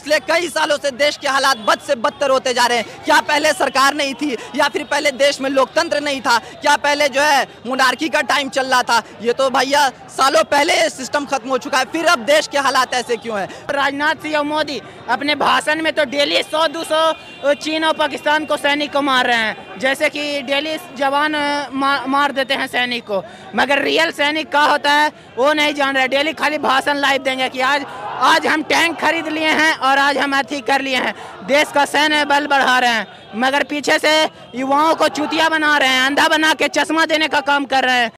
पिछले कई सालों से देश के हालात बद से बदतर होते जा रहे हैं। क्या पहले सरकार नहीं थी, या फिर पहले देश में लोकतंत्र नहीं था, क्या पहले जो है मोनार्की का टाइम चल रहा था? ये तो भैया सालों पहले सिस्टम खत्म हो चुका है, फिर अब देश के हालात ऐसे क्यों हैं? राजनाथ सिंह और मोदी अपने भाषण में तो डेली 100-200 चीन और पाकिस्तान को सैनिक को मार रहे हैं, जैसे कि डेली जवान मार देते हैं सैनिक को, मगर रियल सैनिक क्या होता है वो नहीं जान रहे। डेली खाली भाषण लाइव देंगे कि आज हम टैंक खरीद लिए हैं और आज हम अथी कर लिए हैं, देश का सैन्य बल बढ़ा रहे हैं, मगर पीछे से युवाओं को चूतिया बना रहे हैं, अंधा बना के चश्मा देने का काम कर रहे हैं।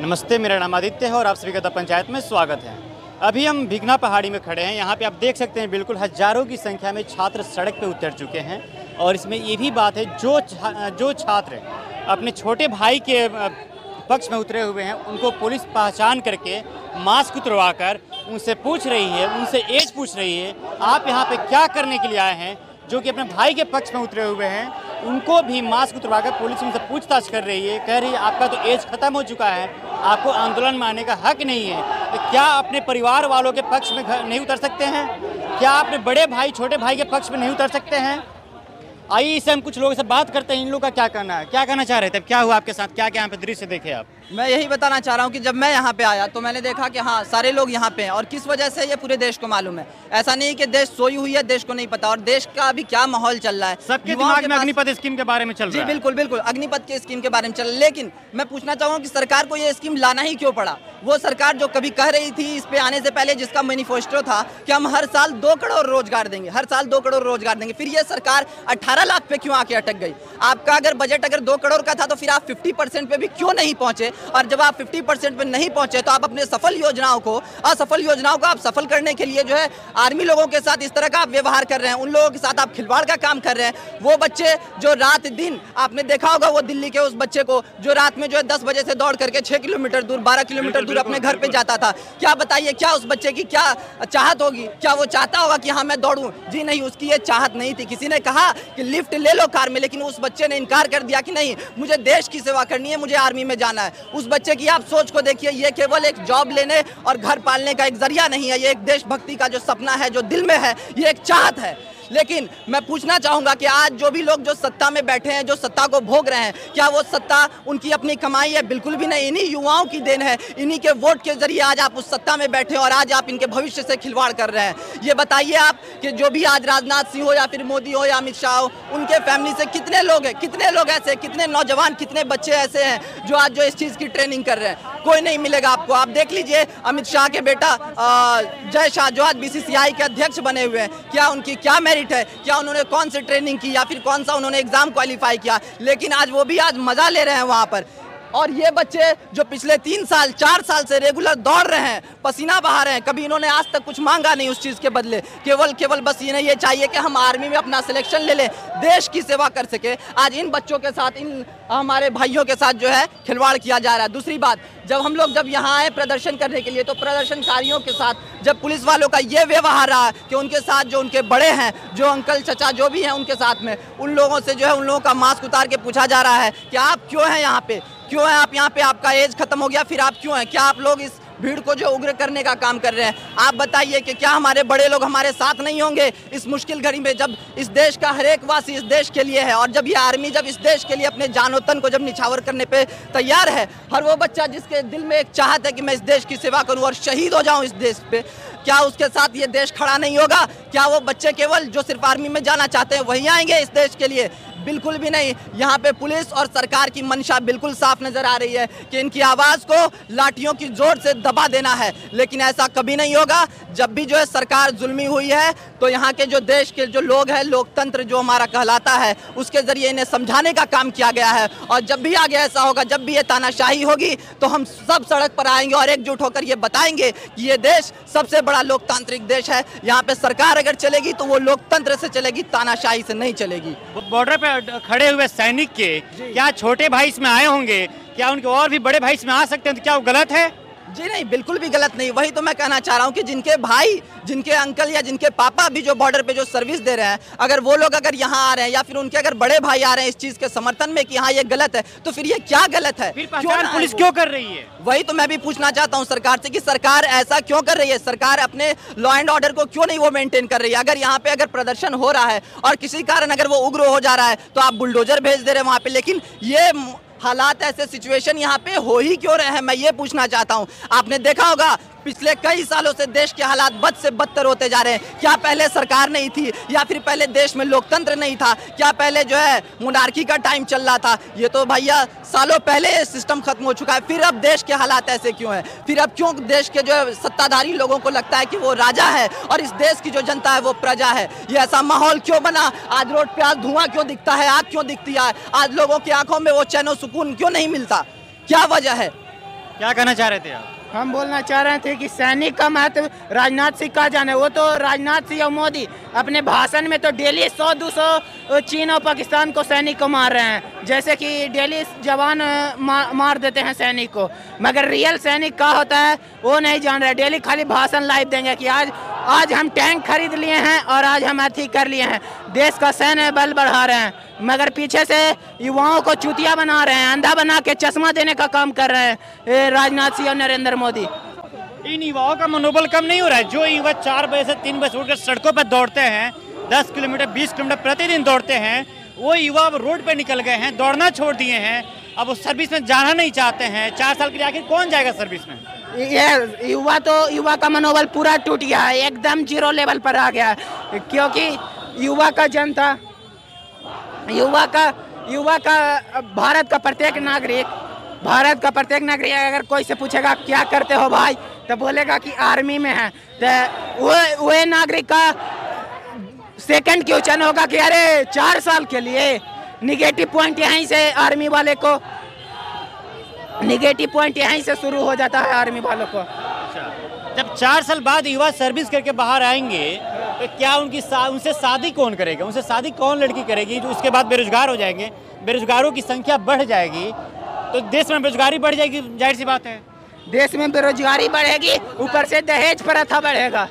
नमस्ते, मेरा नाम आदित्य है और आप सभी का द पंचायत में स्वागत है। अभी हम भिगना पहाड़ी में खड़े हैं। यहाँ पे आप देख सकते हैं बिल्कुल हजारों की संख्या में छात्र सड़क पे उतर चुके हैं। और इसमें ये भी बात है, जो छात्र अपने छोटे भाई के पक्ष में उतरे हुए हैं, उनको पुलिस पहचान करके मास्क उतरवा कर उनसे पूछ रही है, उनसे एज पूछ रही है, आप यहाँ पे क्या करने के लिए आए हैं। जो कि अपने भाई के पक्ष में उतरे हुए हैं, उनको भी मास्क उतरवा कर पुलिस उनसे पूछताछ कर रही है। कह रही है आपका तो एज खत्म हो चुका है, आपको आंदोलन में आने का हक नहीं है। तो क्या अपने परिवार वालों के पक्ष में नहीं उतर सकते हैं? क्या अपने बड़े भाई छोटे भाई के पक्ष में नहीं उतर सकते हैं? आइए इससे हम कुछ लोगों से बात करते हैं। इन लोगों का क्या कहना है, क्या कहना चाह रहे थे, क्या हुआ आपके साथ, क्या क्या यहाँ पे दृश्य देखे आप? मैं यही बताना चाह रहा हूँ कि जब मैं यहाँ पे आया तो मैंने देखा कि हाँ सारे लोग यहाँ पे हैं, और किस वजह से ये पूरे देश को मालूम है। ऐसा नहीं कि देश सोई हुई है, देश को नहीं पता, और देश का अभी क्या माहौल चल रहा है। सबके दिमाग में अग्निपथ स्कीम के बारे में चल रहा है। जी बिल्कुल बिल्कुल, अग्निपथ के स्कीम के बारे में चल रहा है। लेकिन मैं पूछना चाहूँगा कि सरकार को ये स्कीम लाना ही क्यों पड़ा? वो सरकार जो कभी कह रही थी इस पे आने से पहले, जिसका मैनिफेस्टो था कि हम हर साल 2 करोड़ रोजगार देंगे, हर साल 2 करोड़ रोजगार देंगे, फिर ये सरकार 18 लाख पे क्यों आके अटक गई? आपका अगर बजट अगर 2 करोड़ का था तो फिर आप 50% पे भी क्यों नहीं पहुंचे? और जब आप 50% पे नहीं पहुंचे तो आप अपने असफल योजनाओं को आप सफल करने के लिए जो है आर्मी लोगों के साथ इस तरह का आप व्यवहार कर रहे हैं, उन लोगों के साथ आप खिलवाड़ का काम कर रहे हैं। वो बच्चे जो रात दिन, आपने देखा होगा वो दिल्ली के उस बच्चे को जो रात में जो है 10 बजे से दौड़ करके 6 किलोमीटर दूर, 12 किलोमीटर दूर अपने घर पे जाता था। क्या बताइए, क्या उस बच्चे की क्या चाहत होगी? क्या वो चाहता होगा कि हाँ मैं दौड़ूं? जी नहीं, उसकी ये चाहत नहीं थी। किसी ने कहा कि लिफ्ट ले लो कार में, लेकिन उस बच्चे ने इनकार कर दिया कि नहीं, मुझे देश की सेवा करनी है, मुझे आर्मी में जाना है। उस बच्चे की आप सोच को देखिए, ये केवल एक जॉब लेने और घर पालने का एक जरिया नहीं है, ये एक देशभक्ति का जो सपना है, जो दिल में है, ये एक चाहत है। लेकिन मैं पूछना चाहूंगा कि आज जो भी लोग जो सत्ता में बैठे हैं, जो सत्ता को भोग रहे हैं, क्या वो सत्ता उनकी अपनी कमाई है? बिल्कुल भी नहीं। इन्हीं युवाओं की देन है, इन्हीं के वोट के जरिए आज आप उस सत्ता में बैठे और आज आप इनके भविष्य से खिलवाड़ कर रहे हैं। ये बताइए आप कि जो भी आज राजनाथ सिंह हो या फिर मोदी हो या अमित शाह हो, उनके फैमिली से कितने लोग हैं, कितने लोग ऐसे, कितने नौजवान, कितने बच्चे ऐसे हैं जो आज जो इस चीज़ की ट्रेनिंग कर रहे हैं? कोई नहीं मिलेगा आपको। आप देख लीजिए अमित शाह के बेटा जय शाह जो आज BCCI के अध्यक्ष बने हुए हैं, क्या उनकी क्या मेरिट है? क्या उन्होंने कौन सी ट्रेनिंग की या फिर कौन सा उन्होंने एग्जाम क्वालिफाई किया? लेकिन आज वो भी आज मजा ले रहे हैं वहाँ पर। और ये बच्चे जो पिछले 3 साल 4 साल से रेगुलर दौड़ रहे हैं, पसीना बहा रहे हैं, कभी इन्होंने आज तक कुछ मांगा नहीं उस चीज़ के बदले। केवल बस इन्हें ये चाहिए कि हम आर्मी में अपना सिलेक्शन ले लें, देश की सेवा कर सके। आज इन बच्चों के साथ, इन हमारे भाइयों के साथ जो है खिलवाड़ किया जा रहा है। दूसरी बात, जब यहाँ आए प्रदर्शन करने के लिए, तो प्रदर्शनकारियों के साथ जब पुलिस वालों का ये व्यवहार रहा कि उनके साथ जो उनके बड़े हैं, जो अंकल चचा जो भी हैं उनके साथ में, उन लोगों से जो है उन लोगों का मास्क उतार के पूछा जा रहा है कि आप क्यों हैं यहाँ पे, क्यों है आप यहाँ पे, आपका एज खत्म हो गया, फिर आप क्यों हैं? क्या आप लोग इस भीड़ को जो उग्र करने का काम कर रहे हैं? आप बताइए कि क्या हमारे बड़े लोग हमारे साथ नहीं होंगे इस मुश्किल घड़ी में, जब इस देश का हर एक वासी इस देश के लिए है, और जब ये आर्मी जब इस देश के लिए अपने जान वतन को जब निछावर करने पे तैयार है? हर वो बच्चा जिसके दिल में एक चाहत है कि मैं इस देश की सेवा करूं और शहीद हो जाऊं इस देश पे, क्या उसके साथ ये देश खड़ा नहीं होगा? क्या वो बच्चे केवल जो सिर्फ आर्मी में जाना चाहते हैं वही आएंगे इस देश के लिए? बिल्कुल भी नहीं। यहाँ पे पुलिस और सरकार की मंशा बिल्कुल साफ नजर आ रही है कि इनकी आवाज़ को लाठियों की जोर से दबा देना है, लेकिन ऐसा कभी नहीं होगा। जब भी जो है सरकार जुल्मी हुई है तो यहाँ के जो देश के जो लोग हैं, लोकतंत्र जो हमारा कहलाता है, उसके जरिए इन्हें समझाने का काम किया गया है। और जब भी आगे ऐसा होगा, जब भी ये तानाशाही होगी, तो हम सब सड़क पर आएंगे और एकजुट होकर ये बताएंगे कि ये देश सबसे बड़ा लोकतांत्रिक देश है। यहाँ पे सरकार अगर चलेगी तो वो लोकतंत्र से चलेगी, तानाशाही से नहीं चलेगी। बॉर्डर पे खड़े हुए सैनिक के क्या छोटे भाई इसमें आए होंगे? क्या उनके और भी बड़े भाई इसमें आ सकते हैं? तो क्या वो गलत है? जी नहीं, बिल्कुल भी गलत नहीं। वही तो मैं कहना चाह रहा हूँ कि जिनके भाई, जिनके अंकल या जिनके पापा भी जो बॉर्डर पे जो सर्विस दे रहे हैं, अगर वो लोग अगर यहाँ आ रहे हैं या फिर उनके अगर बड़े भाई आ रहे हैं इस चीज़ के समर्थन में कि हाँ ये गलत है, तो फिर ये क्या गलत है? फिर पहचान पुलिस क्यों कर रही है? वही तो मैं भी पूछना चाहता हूँ सरकार से कि सरकार ऐसा क्यों कर रही है? सरकार अपने लॉ एंड ऑर्डर को क्यों नहीं वो मेंटेन कर रही है? अगर यहाँ पे अगर प्रदर्शन हो रहा है और किसी कारण अगर वो उग्र हो जा रहा है तो आप बुलडोजर भेज दे रहे हैं वहाँ पे, लेकिन ये हालात, ऐसे सिचुएशन यहाँ पे हो ही क्यों रहे हैं? मैं ये पूछना चाहता हूँ। आपने देखा होगा पिछले कई सालों से देश के हालात बद से बदतर होते जा रहे हैं। क्या पहले सरकार नहीं थी, या फिर पहले देश में लोकतंत्र नहीं था? क्या पहले जो है मोनार्की का टाइम चल रहा था? ये तो भैया सालों पहले सिस्टम खत्म हो चुका है। फिर अब देश के हालात ऐसे क्यों हैं? फिर अब क्यों देश के जो है सत्ताधारी लोगों को लगता है कि वो राजा है और इस देश की जो जनता है वो प्रजा है? ये ऐसा माहौल क्यों बना? आज रोड पे आज धुआं क्यों दिखता है, आग क्यों दिखती है? आज लोगों की आंखों में वो चैन और सुकून क्यों नहीं मिलता? क्या वजह है? क्या कहना चाह रहे थे आप? हम बोलना चाह रहे थे कि सैनिक का महत्व राजनाथ सिंह का जाने। वो तो राजनाथ सिंह और मोदी अपने भाषण में तो डेली 100-200 चीन और पाकिस्तान को सैनिक को मार रहे हैं, जैसे कि डेली जवान मार देते हैं सैनिक को, मगर रियल सैनिक क्या होता है वो नहीं जान रहे। डेली खाली भाषण लाइव देंगे कि आज हम टैंक खरीद लिए हैं और आज हम अथी कर लिए हैं, देश का सैन्य बल बढ़ा रहे हैं, मगर पीछे से युवाओं को चूतिया बना रहे हैं, अंधा बना के चश्मा देने का काम कर रहे हैं राजनाथ सिंह और नरेंद्र मोदी। इन युवाओं का मनोबल कम नहीं हो रहा है? जो युवा 4 बजे से 3 बजे उठकर सड़कों पर दौड़ते हैं, 10 किलोमीटर 20 किलोमीटर प्रतिदिन दौड़ते हैं, वो युवा अब रोड पे निकल गए हैं, दौड़ना छोड़ दिए हैं, अब वो सर्विस में जाना नहीं चाहते हैं। 4 साल के लिए आखिर कौन जाएगा सर्विस में? ये युवा का मनोबल पूरा टूट गया है, एकदम 0 लेवल पर आ गया है, क्योंकि युवा का जनता, युवा का भारत का प्रत्येक नागरिक अगर कोई से पूछेगा क्या करते हो भाई, तो बोलेगा कि आर्मी में है, तो वो नागरिक का सेकंड क्वेश्चन होगा कि अरे 4 साल के लिए निगेटिव पॉइंट यहीं से आर्मी वाले को, निगेटिव पॉइंट यहीं से शुरू हो जाता है आर्मी वालों को। जब 4 साल बाद युवा सर्विस करके बाहर आएंगे तो क्या उनसे शादी कौन करेगा? उनसे शादी कौन लड़की करेगी? जो उसके बाद बेरोजगार हो जाएंगे, बेरोजगारों की संख्या बढ़ जाएगी, तो देश में बेरोजगारी बढ़ जाएगी। जाहिर सी बात है देश में बेरोजगारी बढ़ेगी, ऊपर से दहेज प्रथा बढ़ेगा।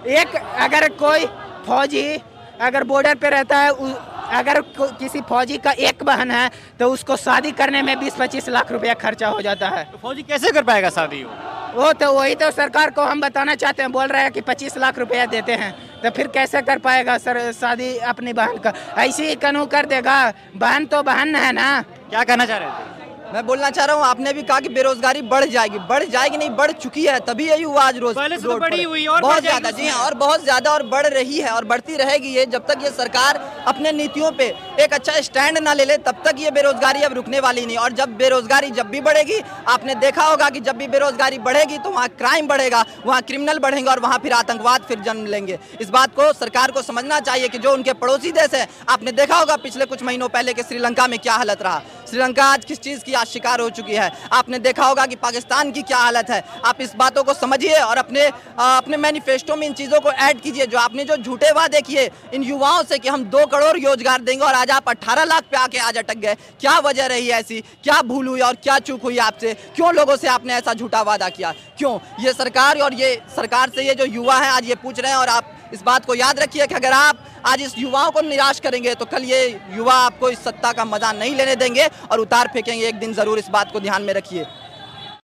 एक अगर कोई फौजी अगर बॉर्डर पे रहता है, अगर किसी फौजी का एक बहन है तो उसको शादी करने में 20-25 लाख रुपया खर्चा हो जाता है। तो फौजी कैसे कर पाएगा शादी? वो तो वही तो सरकार को हम बताना चाहते हैं, बोल रहे हैं कि 25 लाख रुपया देते हैं, तो फिर कैसे कर पाएगा सर शादी अपनी बहन का? ऐसे ही कानून कर देगा, बहन तो बहन है ना। क्या कहना चाह रहे थे? मैं बोलना चाह रहा हूँ, आपने भी कहा कि बेरोजगारी बढ़ जाएगी नहीं, बढ़ चुकी है, तभी ये युवा आज रोज पहले से तो बढ़ी हुई और बहुत ज्यादा, जी हाँ, और बहुत ज्यादा और बढ़ रही है और बढ़ती रहेगी ये, जब तक ये सरकार अपने नीतियों पे एक अच्छा स्टैंड ना ले ले तब तक ये बेरोजगारी अब रुकने वाली नहीं। और जब बेरोजगारी जब भी बढ़ेगी, आपने देखा होगा कि जब भी बेरोजगारी बढ़ेगी तो वहाँ क्राइम बढ़ेगा, वहाँ क्रिमिनल बढ़ेंगे और वहाँ फिर आतंकवाद फिर जन्म लेंगे। इस बात को सरकार को समझना चाहिए कि जो उनके पड़ोसी देश है, आपने देखा होगा पिछले कुछ महीनों पहले के श्रीलंका में क्या हालत रहा, श्रीलंका आज किस चीज़ की शिकार हो चुकी है। आपने देखा होगा कि पाकिस्तान की क्या हालत है। आप इस बातों को समझिए और अपने मैनिफेस्टो में इन चीज़ों को ऐड कीजिए। जो आपने जो झूठे वादे किए इन युवाओं से कि हम 2 करोड़ रोजगार देंगे और आज आप 18 लाख पे आके आज अटक गए, क्या वजह रही ऐसी? क्या भूल हुई और क्या चूक हुई आपसे? क्यों लोगों से आपने ऐसा झूठा वादा किया? क्यों? ये सरकार और ये सरकार से ये जो युवा है आज ये पूछ रहे हैं। और आप इस बात को याद रखिए कि अगर आप आज इस युवाओं को निराश करेंगे तो कल ये युवा आपको इस सत्ता का मजा नहीं लेने देंगे और उतार फेंकेंगे एक दिन। जरूर इस बात को ध्यान में रखिए।